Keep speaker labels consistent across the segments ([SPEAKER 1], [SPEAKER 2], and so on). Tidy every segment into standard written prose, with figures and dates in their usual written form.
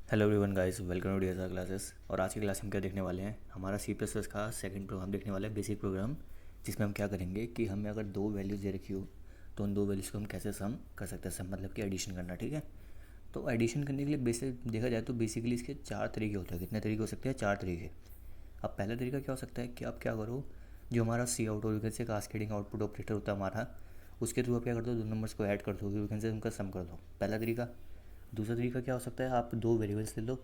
[SPEAKER 1] Hello everyone guys, welcome to DSR classes. और आज की क्लास में हम क्या देखने वाले हैं, हमारा सी प्लस प्लस का सेकंड प्रोग्राम देखने वाला है, बेसिक प्रोग्राम। जिसमें हम क्या करेंगे कि हमें अगर दो वैल्यूज़ दे रखी हो तो उन दो वैल्यूज़ को हम कैसे सम कर सकते हैं। सम मतलब कि एडिशन करना, ठीक है। तो एडिशन करने के लिए बेसिक देखा जाए तो बेसिकली इसके चार तरीके होते हैं। कितने तरीके हो सकते हैं? चार तरीके। अब पहला तरीका क्या हो सकता है कि आप क्या करो, जो हमारा सी आउट और यूकेन से कास्केडिंग आउटपुट ऑपरेटर होता है हमारा, उसके थ्रू आप क्या कर दो, दो नंबर्स को ऐड कर दो, यूकेन से उनका सम कर दो। पहला तरीका। दूसरा तरीका क्या हो सकता है, आप दो वेरिएबल्स ले लो,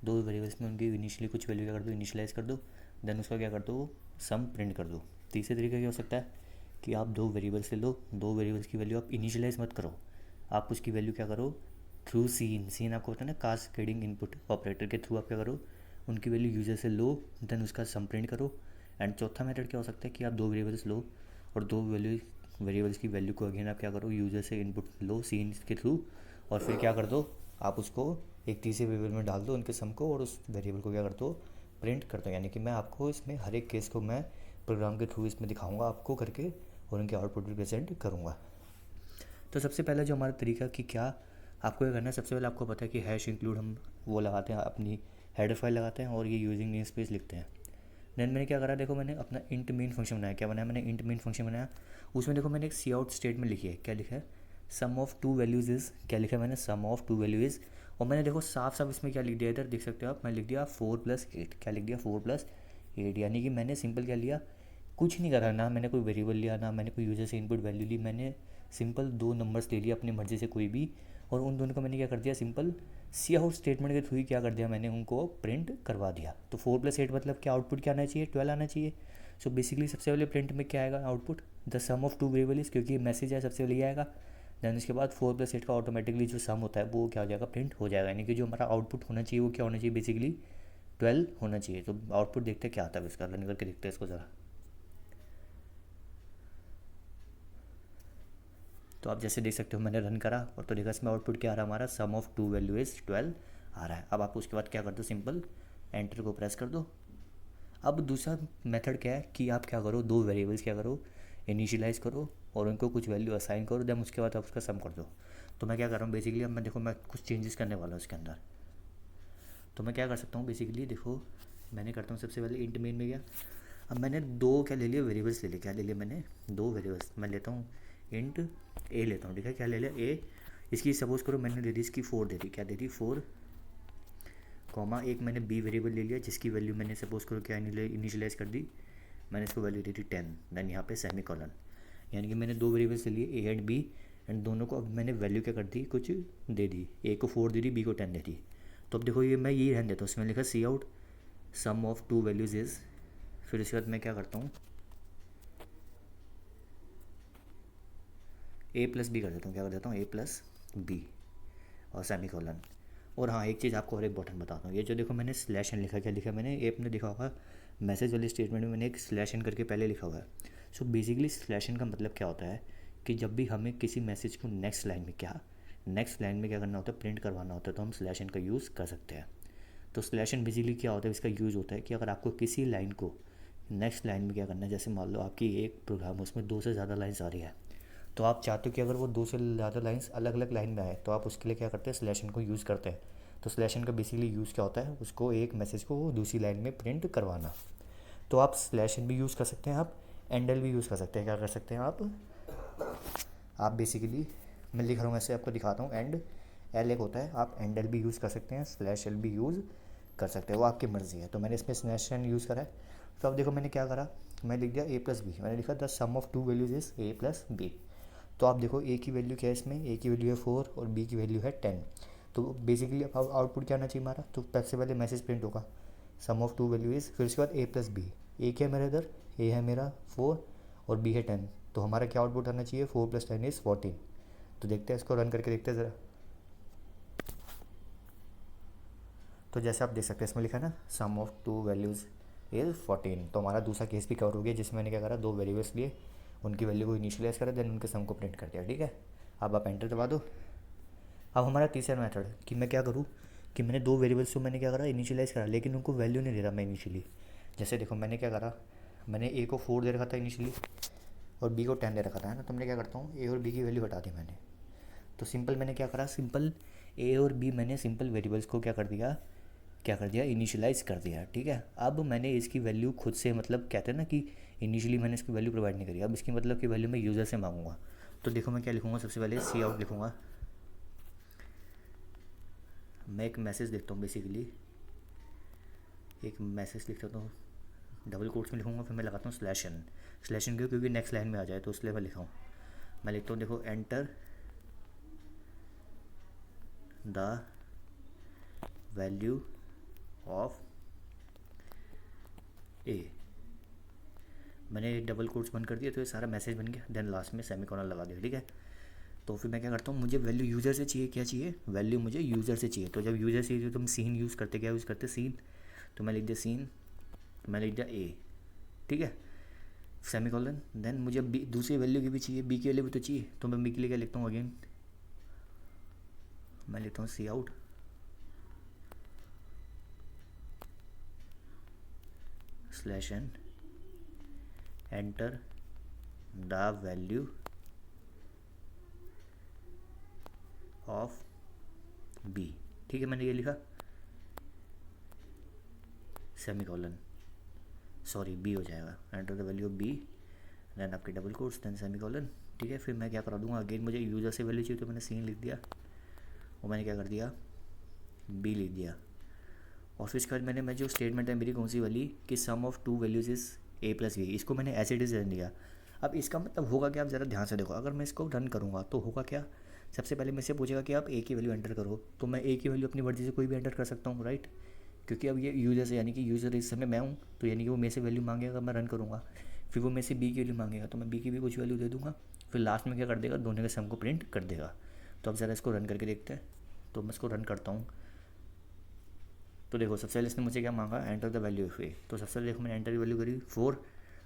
[SPEAKER 1] दो वेरिएबल्स में उनकी इनिशियली कुछ वैल्यू क्या कर दो, इनिशियलाइज कर दो, देन उसका क्या कर दो, सम प्रिंट कर दो। तीसरे तरीका क्या हो सकता है कि आप दो वेरिएबल्स ले लो, दो वेरिएबल्स की वैल्यू आप इनिशियलाइज मत करो, आप उसकी वैल्यू क्या करो, थ्रू सीन, सीन आपको पता है ना, कास्केडिंग इनपुट ऑपरेटर के थ्रू आप क्या करो, उनकी वैल्यू यूजर से लो, देन उसका सम प्रिंट करो। एंड चौथा मेथड क्या हो सकता है कि आप दो वेरिएबल्स लो और दो वेरिएबल्स की वैल्यू को अगेन आप क्या करो, यूजर से इनपुट लो सीन के थ्रू, और फिर क्या कर दो, आप उसको एक तीसरे वेरिएबल में डाल दो उनके सम को, और उस वेरिएबल को क्या कर दो, प्रिंट कर दो। यानी कि मैं आपको इसमें हर एक केस को मैं प्रोग्राम के थ्रू इसमें दिखाऊंगा आपको करके, और उनके आउटपुट भी प्रेजेंट करूँगा। तो सबसे पहला जो हमारा तरीका कि क्या आपको ये करना है, सबसे पहले आपको पता है कि हैश इंक्लूड हम वो लगाते हैं, अपनी हेडर फाइल लगाते हैं और ये यूजिंग नेम स्पेस लिखते हैं। देन मैंने क्या करा, देखो मैंने अपना इंट मेन फंक्शन बनाया। क्या बनाया मैंने? इंट मेन फंक्शन बनाया। उसमें देखो मैंने एक सी आउट स्टेटमेंट लिखी है। क्या लिखा है? सम ऑफ टू वैल्यूज़ इज़, क्या लिखा है मैंने? सम ऑफ टू वैल्यू इज़। और मैंने देखो साफ साफ इसमें क्या लिख दिया, इधर देख सकते हो आप, मैं लिख दिया 4+8। क्या लिख दिया? 4+8। यानी कि मैंने सिंपल क्या लिया, कुछ नहीं करा, ना मैंने कोई वेरिएबल लिया, ना मैंने कोई यूजर से इनपुट वैल्यू ली, मैंने सिंपल दो नंबर्स ले लिया अपनी मर्ज़ी से कोई भी, और उन दोनों को मैंने क्या कर दिया, सिंपल सी आउट स्टेटमेंट के थ्रू ही क्या कर दिया, मैंने उनको प्रिंट करवा दिया। तो 4+8 मतलब क्या, आउटपुट क्या आना चाहिए? 12 आना चाहिए। सो बेसिकली सबसे पहले प्रिंट में क्या आएगा output, the sum of two variable is, क्योंकि मैसेज है सबसे पहले ये आएगा। देन उसके बाद 4+8 का ऑटोमेटिकली जो सम होता है वो क्या हो जाएगा, प्रिंट हो जाएगा। यानी कि जो हमारा आउटपुट होना चाहिए वो क्या होना चाहिए, बेसिकली 12 होना चाहिए। तो आउटपुट देखते हैं क्या आता है, इसका रन करके देखते हैं इसको ज़रा। तो आप जैसे देख सकते हो मैंने रन करा और तो देखा इसमें आउटपुट क्या आ रहा है हमारा, सम ऑफ टू वैल्यू इज़ 12 आ रहा है। अब आप उसके बाद क्या कर दो, सिंपल एंटर को प्रेस कर दो। अब दूसरा मेथड क्या है कि आप क्या करो, दो वेरिएबल्स क्या करो, इनिशियलाइज़ करो और उनको कुछ वैल्यू असाइन करो, देन उसके बाद आप उसका सम कर दो। तो मैं क्या कर रहा हूँ बेसिकली, अब मैं देखो मैं कुछ चेंजेस करने वाला हूँ इसके अंदर। तो मैं क्या कर सकता हूँ बेसिकली, देखो मैंने करता हूँ सबसे पहले इंट मेन में गया। अब मैंने दो क्या ले लिया, वेरिएबल्स ले लिए। क्या ले लिया मैंने? दो वेरिएबल्स। मैं लेता हूँ इंट ए लेता हूँ, ठीक है। क्या ले लिया? ए। इसकी सपोज करो मैंने दे दी, इसकी 4 दे दी। क्या दे दी? 4, कॉमा एक मैंने बी वेरिएबल ले लिया जिसकी वैल्यू मैंने सपोज करो क्या इनिशियलाइज़ कर दी, मैंने इसको वैल्यू दे दी 10। देन यहाँ पे सेमी कॉलन। यानी कि मैंने दो वेरिएबल्स ले लिए, ए एंड बी, एंड दोनों को अब मैंने वैल्यू क्या कर दी, कुछ दे दी। ए को 4 दे दी, बी को 10 दे दी। तो अब देखो ये मैं यही रहने देता हूँ, उसमें लिखा cout sum of two values is. फिर उसके बाद मैं क्या करता हूँ, ए प्लस बी कर देता हूँ। क्या कर देता हूँ? ए प्लस बी और सेमी कॉलन। और हाँ, एक चीज़ आपको और एक बटन बताता हूँ, ये जो देखो मैंने स्लैश एन लिखा, क्या लिखा मैंने? ए अपने लिखा होगा मैसेज वाले स्टेटमेंट में मैंने एक स्लैश एन करके पहले लिखा हुआ है। सो बेसिकली स्लैश एन का मतलब क्या होता है कि जब भी हमें किसी मैसेज को नेक्स्ट लाइन में क्या करना होता है, प्रिंट करवाना होता है, तो हम स्लैश एन का यूज़ कर सकते हैं। तो स्लैश एन बेसिकली क्या होता है, इसका यूज़ होता है कि अगर आपको किसी लाइन को नेक्स्ट लाइन में क्या करना है, जैसे मान लो आपकी एक प्रोग्राम उसमें दो से ज़्यादा लाइन्स आ रही है, तो आप चाहते हो कि अगर वो दो से ज़्यादा लाइंस अलग अलग लाइन में आए, तो आप उसके लिए क्या करते हैं, स्लैश एन को यूज़ करते हैं। तो स्लैश एन का बेसिकली यूज़ क्या होता है, उसको एक मैसेज को दूसरी लाइन में प्रिंट करवाना। तो आप स्लैश एन भी यूज़ कर सकते हैं, आप एंड एल भी यूज़ कर सकते हैं। क्या कर सकते हैं आप बेसिकली, मैं लिख रहा हूँ ऐसे आपको दिखाता हूँ, एंड एल एक होता है, आप एंड एल भी यूज़ कर सकते हैं, स्लैश एल भी यूज़ कर सकते हैं, वो आपकी मर्ज़ी है। तो मैंने इसमें स्लैश एन यूज़ करा है। तो अब देखो मैंने क्या करा, मैं लिख दिया ए प्लस बी, मैंने लिखा the sum of two values is A plus B. तो आप देखो ए की वैल्यू क्या है इसमें, ए की वैल्यू है 4 और बी की वैल्यू है 10। तो बेसिकली अब आउटपुट क्या आना चाहिए हमारा, तो सबसे पहले मैसेज प्रिंट होगा सम ऑफ टू वैल्यू इज़, फिर उसके बाद ए प्लस बी। ए क्या है मेरा इधर, ए है मेरा 4 और बी है 10। तो हमारा क्या आउटपुट आना चाहिए, 4+10 इज़ 14। तो देखते हैं इसको रन करके देखते हैं ज़रा। तो जैसे आप देख सकते हैं इसमें लिखा है ना, सम ऑफ टू वैल्यूज़ इज़ 14। तो हमारा दूसरा केस भी कवर हो गया जिसमें मैंने क्या करा, दो वेरिएबल्स लिए, उनकी वैल्यू को इनिशियलाइज करा, देन उनके सम को प्रिंट कर दिया, ठीक है। अब आप एंटर दबा दो। अब हमारा तीसरा मेथड कि मैं क्या करूँ कि मैंने दो वेरिएबल्स को मैंने क्या करा, इनिशियलाइज़ करा, लेकिन उनको वैल्यू नहीं दे रहा मैं इनिशियली। जैसे देखो मैंने क्या करा, मैंने ए को 4 दे रखा था इनिशियली और बी को 10 दे रखा था, है ना। तो मैंने क्या करता हूँ, ए और बी की वैल्यू हटा दी मैंने। तो सिंपल मैंने क्या करा, सिंपल ए और बी मैंने सिंपल वेरिएबल्स को क्या कर दिया, इनिशियलाइज कर दिया, ठीक है। अब मैंने इसकी वैल्यू खुद से, मतलब कहते हैं ना कि इनिशियली मैंने इसकी वैल्यू प्रोवाइड नहीं करी, अब इसकी मतलब की वैल्यू मैं यूज़र से मांगूंगा। तो देखो मैं क्या लिखूँगा, सबसे पहले सी आउट लिखूँगा। मैं एक मैसेज देखता हूँ, बेसिकली एक मैसेज लिख सकता हूँ, डबल कोट्स में लिखूँगा, फिर मैं लगाता हूँ स्लैश एन क्योंकि नेक्स्ट लाइन में आ जाए तो इसलिए मैं लिखा हूँ। मैं लिखता हूँ देखो, एंटर द वैल्यू ऑफ ए। मैंने डबल कोट्स बंद कर दिया तो ये सारा मैसेज बन गया, देन लास्ट में सेमीकोलन लगा दिया, ठीक है। तो फिर मैं क्या करता हूँ, मुझे वैल्यू यूज़र से चाहिए, क्या चाहिए, वैल्यू मुझे यूज़र से चाहिए। तो जब यूज़र से चाहिए तो हम सीन यूज़ करते, क्या यूज़ करते, सीन। तो मैं लिख दिया सीन, मैं लिख दिया ए, ठीक है, सेमीकोलन। देन मुझे बी दूसरी वैल्यू की भी चाहिए, बी की वैल्यू भी तो चाहिए, तो मैं बी के लिए क्या लिखता हूँ, अगेन मैं लिखता हूँ cout slash N enter the value of B, ठीक है। मैंने ये लिखा सेमीकोलन, सॉरी बी हो जाएगा, enter the value of B, then आपके डबल कोट्स, देन सेमीकोलन, ठीक है। फिर मैं क्या करा दूंगा, अगेन मुझे यूज़र से वैल्यू चाहिए तो मैंने सीन लिख दिया, और मैंने क्या कर दिया, बी लिख दिया। और फिर इसके बाद मैं जो स्टेटमेंट है मेरी कौन सी वाली, कि sum of two values is A plus B, इसको मैंने एज इट इज़ रहने दिया। अब इसका मतलब होगा कि आप ज़रा ध्यान से देखो, अगर मैं इसको रन करूँगा तो होगा क्या, सबसे पहले मुझसे पूछेगा कि आप ए की वैल्यू एंटर करो, तो मैं ए की वैल्यू अपनी मर्जी से कोई भी एंटर कर सकता हूँ, राइट। क्योंकि अब ये यूज़र से, यानी कि यूज़र इस समय मैं हूँ, तो यानी कि वो मेरे से वैल्यू मांगेगा, मैं रन करूँगा। फिर वो मेरे से बी की वैल्यू मांगेगा, तो मैं बी की भी कुछ वैल्यू दे दूँगा। फिर लास्ट में क्या कर देगा, दोनों के सम को प्रिंट कर देगा। तो अब ज़रा इसको रन करके देखते हैं। तो मैं इसको रन करता हूँ। तो देखो सबसे पहले इसने मुझे क्या मांगा, एंटर द वैल्यू ऑफ ए। तो सबसे पहले देखो मैंने एंटर की वैल्यू करी 4,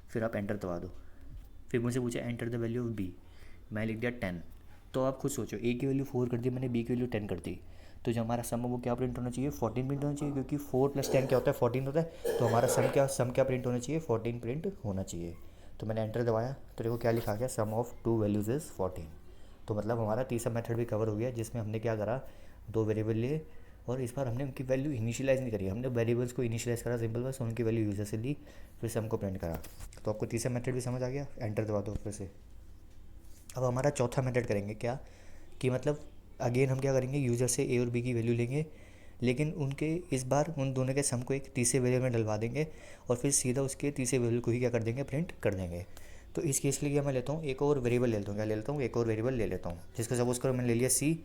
[SPEAKER 1] फिर आप एंटर दबा दो। फिर मुझे पूछा enter the value of B, मैं लिख दिया 10। तो आप खुद सोचो, ए की वैल्यू 4 कर दी मैंने, बी की वैल्यू 10 कर दी, तो जो हमारा सम है वो क्या प्रिंट होना चाहिए, 14 प्रिंट होना चाहिए, क्योंकि 4 + 10 क्या होता है, 14 होता है। तो हमारा सम क्या प्रिंट होना चाहिए, 14 प्रिंट होना चाहिए। तो मैंने एंटर दबाया, तो देखो क्या लिखा गया, सम ऑफ टू वैल्यूज़ इज़ 14। तो मतलब हमारा तीसरा मेथड भी कवर हो गया, जिसमें हमने क्या करा, दो वेरिएबल लिए, और इस बार हमने उनकी वैल्यू इनिशियलाइज़ नहीं करी, हमने वेरिएबल्स को इनिशियलाइज़ करा सिंपल, बस उनकी वैल्यू यूज़र से ली, फिर सम को प्रिंट करा। तो आपको तीसरा मेथड भी समझ आ गया, एंटर दबा दो फिर से। अब हमारा चौथा मेथड करेंगे क्या, कि मतलब अगेन हम क्या करेंगे, यूज़र से ए और बी की वैल्यू लेंगे, लेकिन उनके इस बार उन दोनों के सम को एक तीसरे वेरिएबल में डलवा देंगे, और फिर सीधा उसके तीसरे वेरिएबल को ही क्या कर देंगे, प्रिंट कर देंगे। तो इस केस के लिए मैं लेता हूँ एक और वेरिएबल ले लेता हूँ, क्या ले लेता हूँ, एक और वेरिएबल ले लेता हूँ, जिसका सपोज करो मैंने ले लिया सी।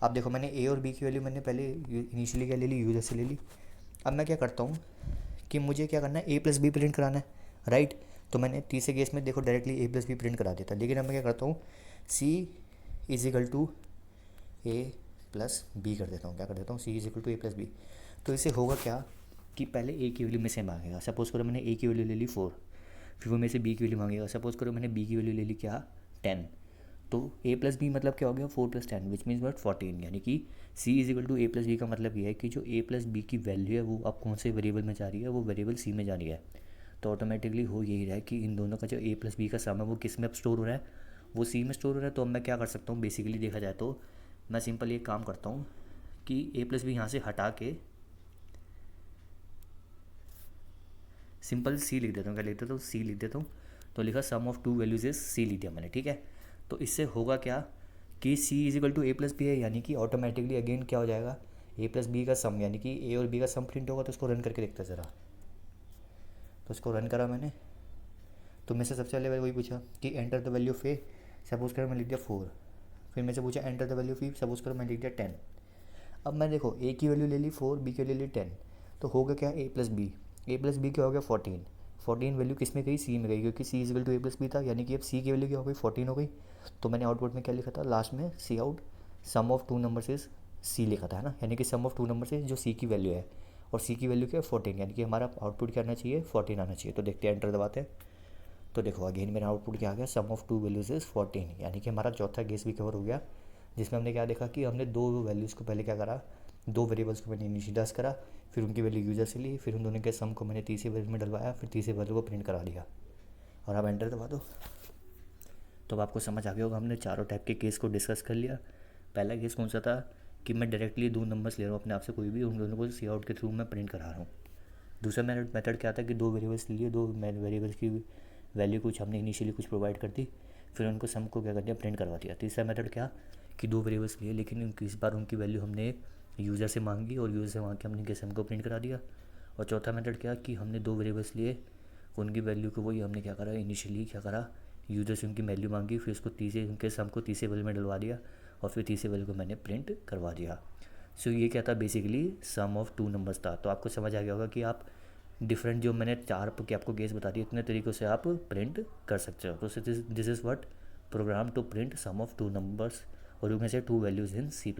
[SPEAKER 1] अब देखो मैंने ए और बी की वैल्यू मैंने पहले इनिशियली क्या ले ली, यूज़र से ले ली। अब मैं क्या करता हूँ कि मुझे क्या करना है, ए प्लस बी प्रिंट कराना है, राइट। तो मैंने तीसरे केस में देखो directly A plus B print करा देता, लेकिन अब मैं क्या करता हूँ, C is equal to A plus B कर देता हूँ, क्या कर देता हूँ, C is equal to A plus B. तो इससे होगा क्या, कि पहले ए की वैल्यू में से मांगेगा, सपोज़ करो मैंने ए की वैल्यू ले ली 4, फिर वो मेरे से बी की वैल्यू मांगेगा, सपोज़ करो मैंने बी की वैल्यू ले ली क्या, 10। तो ए प्लस बी मतलब क्या हो गया, 4 + 10 विच मीन्स वट 14, यानी कि C is equal to A plus B का मतलब ये है कि जो ए प्लस बी की वैल्यू है वो अब कौन से वेरिएबल में जा रही है, वो वेरिएबल सी में जा रही है। तो ऑटोमेटिकली हो यही रहा है कि इन दोनों का जो ए प्लस बी का सम है वो किस में अब स्टोर हो रहा है, वो सी में स्टोर हो रहा है। तो अब मैं क्या कर सकता हूँ, बेसिकली देखा जाए तो मैं सिंपल ये काम करता हूँ कि ए प्लस बी यहाँ से हटा के सिंपल सी लिख देता हूँ, क्या लिख देता हूँ, सी लिख देता हूँ। तो लिखा sum of two values is C लिख दिया मैंने, ठीक है। तो इससे होगा क्या, कि C is equal to A plus B है, यानी कि ऑटोमेटिकली अगेन क्या हो जाएगा, ए प्लस बी का सम, यानी कि ए और बी का सम प्रिंट होगा। तो इसको रन करके देखते हैं ज़रा। तो इसको रन करा मैंने, तो मेरे से सबसे पहले वही पूछा कि enter the value of A, suppose करो मैं लिख दिया 4। फिर मेरे से पूछा enter the value of B, suppose करो मैं लिख दिया 10। अब मैं देखो ए की वैल्यू ले ली 4, बी की वैल्यू ले ली 10, तो होगा क्या, ए प्लस बी, ए प्लस बी क्या हो गया 14। 14 वैल्यू किस में गई, सी में गई, क्योंकि C is equal to A plus B था, यानी कि अब सी की वैल्यू क्या हो गई, 14 हो गई। तो मैंने आउटपुट में क्या लिखा था, लास्ट में cout sum of two number is C लिखा था, है ना, यानी कि सम ऑफ टू नंबर से जो सी की वैल्यू है, और सी की वैल्यू क्या है 14, यानी कि हमारा आउटपुट क्या आना चाहिए, 14 आना चाहिए। तो देखते हैं, एंटर दबाते हैं। तो देखो अगेन मेरा आउटपुट क्या आ गया, सम ऑफ टू वैल्यूज इज 14, यानी कि हमारा चौथा केस भी कवर हो गया, जिसमें हमने क्या देखा कि हमने दो वैल्यूज़ को पहले क्या करा, दो वेरिएबल्स को मैंने इनिशियलाइज करा, फिर उनकी वैल्यू यूज़र से ली, फिर उन दोनों के सम को मैंने तीसरे वैल्यू में डलवाया, फिर तीसरे वैल्यू को प्रिंट करा दिया, और अब एंटर दबा दो। तो अब आपको समझ आ गया होगा, हमने चारों टाइप के केस को डिस्कस कर लिया। पहला केस कौन सा था, कि मैं डायरेक्टली दो नंबर्स ले रहा हूँ अपने आप से कोई भी, उन दोनों को सी आउट के थ्रू मैं प्रिंट करा रहा हूँ। दूसरा मेथड क्या था कि दो वेरिएबल्स लिए, दो वेरिएबल्स की वैल्यू कुछ हमने इनिशियली कुछ प्रोवाइड कर दी, फिर उनको सम को क्या कर दिया, प्रिंट करवा दिया। तीसरा मेथड क्या कि दो वेरिएबल्स लिए लेकिन इस बार उनकी वैल्यू हमने यूज़र से मांगी और यूज़र से मांग के हमने इनके सम को प्रिंट करा दिया। और चौथा मेथड क्या कि हमने दो वेरिएबल्स लिए, उनकी वैल्यू को वही हमने क्या करा, इनिशियली क्या करा, यूज़र से उनकी वैल्यू मांगी, फिर उसको तीसरे उनके सम को तीसरे वैल्यू में डलवा दिया और फिर तीसरे वैल्यू को मैंने प्रिंट करवा दिया। सो ये क्या था, basically sum of two numbers था। तो आपको समझ आ गया होगा कि आप डिफरेंट जो मैंने चार की आपको केस बता दी, इतने तरीक़ों से आप प्रिंट कर सकते हो। तो this is what program to print sum of two numbers और you can say two values in C++।